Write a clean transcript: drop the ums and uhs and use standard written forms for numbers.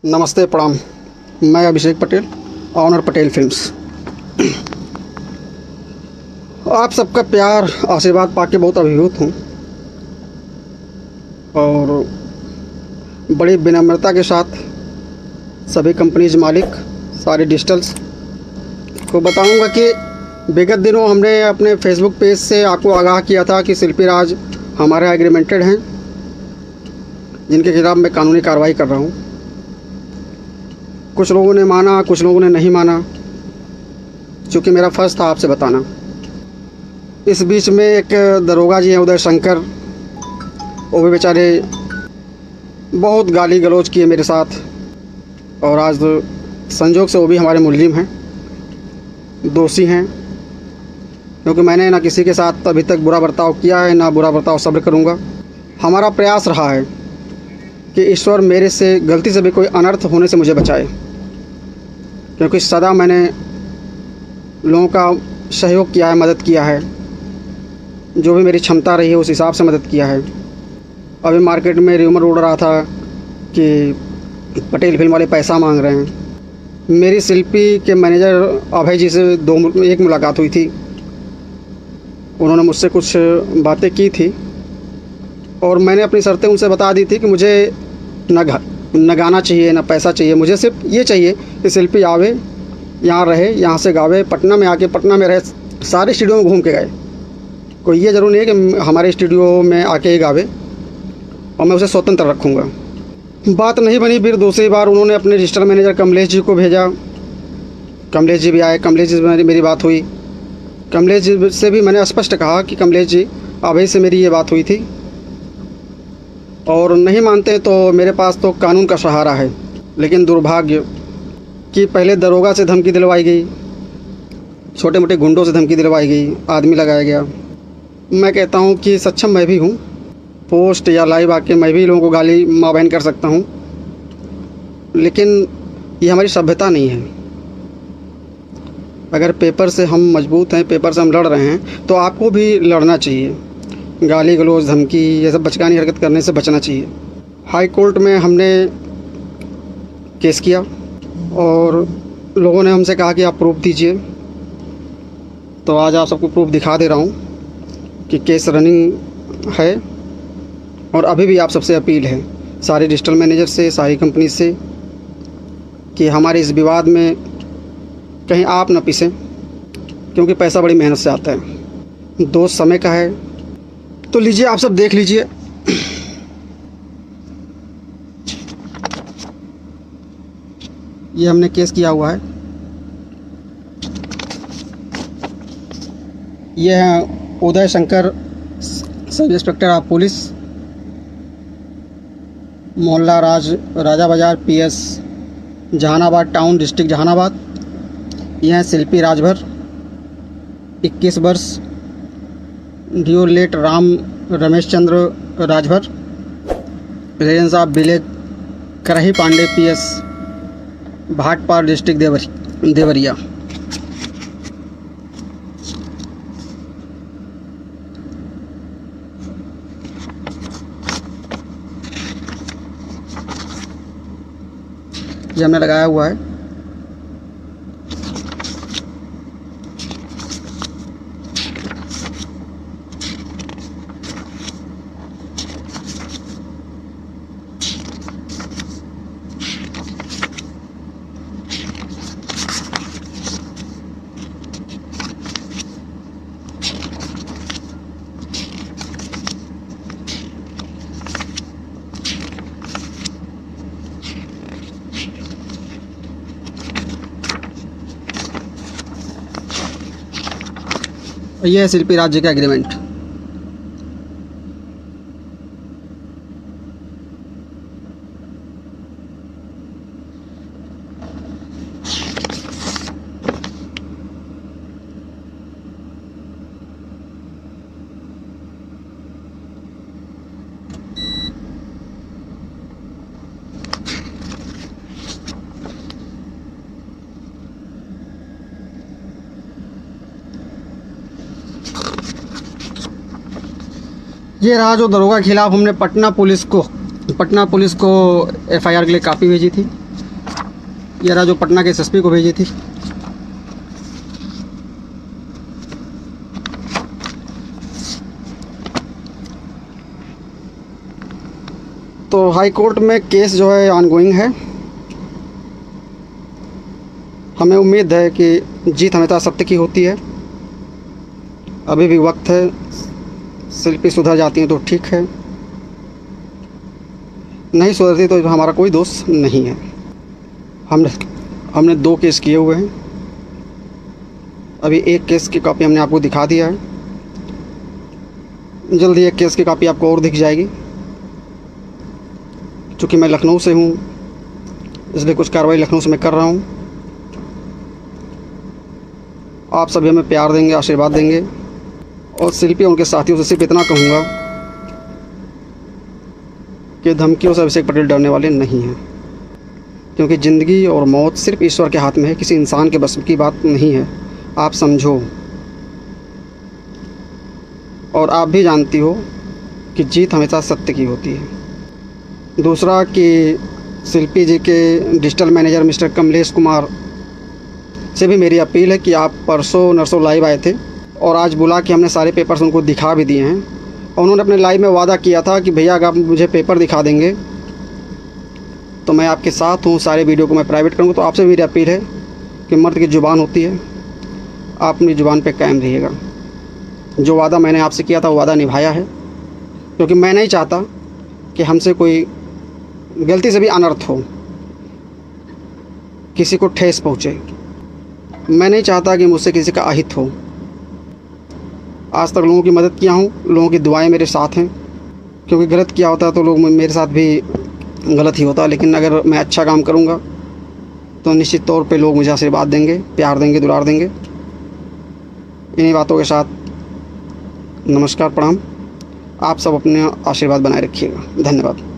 नमस्ते प्रणाम। मैं अभिषेक पटेल, ऑनर पटेल फिल्म्स। आप सबका प्यार आशीर्वाद पाके बहुत अभिभूत हूँ और बड़ी विनम्रता के साथ सभी कंपनीज मालिक, सारे डिजिटल्स को बताऊंगा कि विगत दिनों हमने अपने फेसबुक पेज से आपको आगाह किया था कि शिल्पी राज हमारे एग्रीमेंटेड हैं, जिनके खिलाफ़ मैं कानूनी कार्रवाई कर रहा हूँ। कुछ लोगों ने माना, कुछ लोगों ने नहीं माना, क्योंकि मेरा फ़र्ज़ था आपसे बताना। इस बीच में एक दरोगा जी हैं उदय शंकर, वो भी बेचारे बहुत गाली गलौज किए मेरे साथ, और आज संजोग से वो भी हमारे मुल्ज़िम हैं, दोषी हैं, क्योंकि मैंने ना किसी के साथ अभी तक बुरा बर्ताव किया है, ना बुरा बर्ताव सब्र करूँगा। हमारा प्रयास रहा है कि ईश्वर मेरे से गलती से भी कोई अनर्थ होने से मुझे बचाए, क्योंकि सदा मैंने लोगों का सहयोग किया है, मदद किया है, जो भी मेरी क्षमता रही है उस हिसाब से मदद किया है। अभी मार्केट में र्यूमर उड़ रहा था कि पटेल फिल्म वाले पैसा मांग रहे हैं। मेरी शिल्पी के मैनेजर अभय जी से एक मुलाकात हुई थी, उन्होंने मुझसे कुछ बातें की थी और मैंने अपनी शर्तें उनसे बता दी थी कि मुझे न गाना चाहिए, न पैसा चाहिए। मुझे सिर्फ ये चाहिए कि शिल्पी आवे, यहाँ रहे, यहाँ से गावे, पटना में आके पटना में रहे, सारे स्टूडियो में घूम के गए। कोई ये ज़रूर नहीं है कि हमारे स्टूडियो में आके ही गावे, और मैं उसे स्वतंत्र रखूँगा। बात नहीं बनी। फिर दूसरी बार उन्होंने अपने रजिस्टर मैनेजर कमलेश जी को भेजा। कमलेश जी भी आए, कमलेश जी से मेरी बात हुई। कमलेश जी से भी मैंने स्पष्ट कहा कि कमलेश जी, अभय से मेरी ये बात हुई थी, और नहीं मानते तो मेरे पास तो कानून का सहारा है। लेकिन दुर्भाग्य कि पहले दरोगा से धमकी दिलवाई गई, छोटे मोटे गुंडों से धमकी दिलवाई गई, आदमी लगाया गया। मैं कहता हूँ कि सक्षम मैं भी हूँ, पोस्ट या लाइव आके मैं भी लोगों को गाली माँ बहन कर सकता हूँ, लेकिन ये हमारी सभ्यता नहीं है। अगर पेपर से हम मजबूत हैं, पेपर से हम लड़ रहे हैं, तो आपको भी लड़ना चाहिए। गाली गलौज, धमकी, ये सब बचकानी हरकत करने से बचना चाहिए। हाई कोर्ट में हमने केस किया और लोगों ने हमसे कहा कि आप प्रूफ दीजिए, तो आज आप सबको प्रूफ दिखा दे रहा हूँ कि केस रनिंग है। और अभी भी आप सबसे अपील है, सारे डिजिटल मैनेजर से, सारी कंपनी से, कि हमारे इस विवाद में कहीं आप न पिसें, क्योंकि पैसा बड़ी मेहनत से आता है। दोस्त समय का है, तो लीजिए, आप सब देख लीजिए। ये हमने केस किया हुआ है। ये है Uday Shankar, sub inspector of police, मोहल्ला Raja Bazar, PS Jehanabad town, district Jehanabad. यह है शिल्पी राजभर, 21 वर्ष, डियो late Ram Ramesh Chandra Rajbhar, residence of village Karhi Pandey, PS Bhatpar, district Deoria. ये हमने लगाया हुआ है। ये है शिल्पी राज जी का एग्रीमेंट। ये रहा जो दरोगा के खिलाफ़ हमने पटना पुलिस को FIR के लिए कापी भेजी थी। ये रहा जो पटना के एसएसपी को भेजी थी। तो हाई कोर्ट में केस जो है ऑनगोइंग है। हमें उम्मीद है कि जीत हमेशा सत्य की होती है। अभी भी वक्त है, शिल्पी सुधर जाती हैं तो ठीक है, नहीं सुधरती तो हमारा कोई दोष नहीं है। हमने 2 केस किए हुए हैं। अभी एक केस की कॉपी हमने आपको दिखा दिया है, जल्दी एक केस की कॉपी आपको और दिख जाएगी। चूँकि मैं लखनऊ से हूँ इसलिए कुछ कार्रवाई लखनऊ से मैं कर रहा हूँ। आप सभी हमें प्यार देंगे, आशीर्वाद देंगे। और शिल्पी और उनके साथियों से सिर्फ इतना कहूँगा कि धमकियों से अभिषेक पटेल डरने वाले नहीं हैं, क्योंकि ज़िंदगी और मौत सिर्फ ईश्वर के हाथ में है, किसी इंसान के बस की बात नहीं है। आप समझो। और आप भी जानती हो कि जीत हमेशा सत्य की होती है। दूसरा कि शिल्पी जी के digital manager mister Kamlesh Kumar से भी मेरी अपील है कि आप परसों नरसों लाइव आए थे और आज बुला के हमने सारे पेपर्स उनको दिखा भी दिए हैं। और उन्होंने अपने लाइव में वादा किया था कि भैया अगर आप मुझे पेपर दिखा देंगे तो मैं आपके साथ हूँ, सारे वीडियो को मैं प्राइवेट करूँगा। तो आपसे मेरी अपील है कि मर्द की ज़ुबान होती है, आप अपनी ज़ुबान पे कायम रहिएगा। जो वादा मैंने आपसे किया था वो वादा निभाया है, क्योंकि मैं नहीं चाहता कि हमसे कोई गलती से भी अनर्थ हो, किसी को ठेस पहुँचे। मैं नहीं चाहता कि मुझसे किसी का अहित हो। आज तक लोगों की मदद किया हूँ, लोगों की दुआएं मेरे साथ हैं, क्योंकि गलत किया होता तो लोग मेरे साथ भी गलत ही होता। लेकिन अगर मैं अच्छा काम करूँगा तो निश्चित तौर पे लोग मुझे आशीर्वाद देंगे, प्यार देंगे, दुलार देंगे। इन्हीं बातों के साथ नमस्कार, प्रणाम। आप सब अपने आशीर्वाद बनाए रखिएगा। धन्यवाद।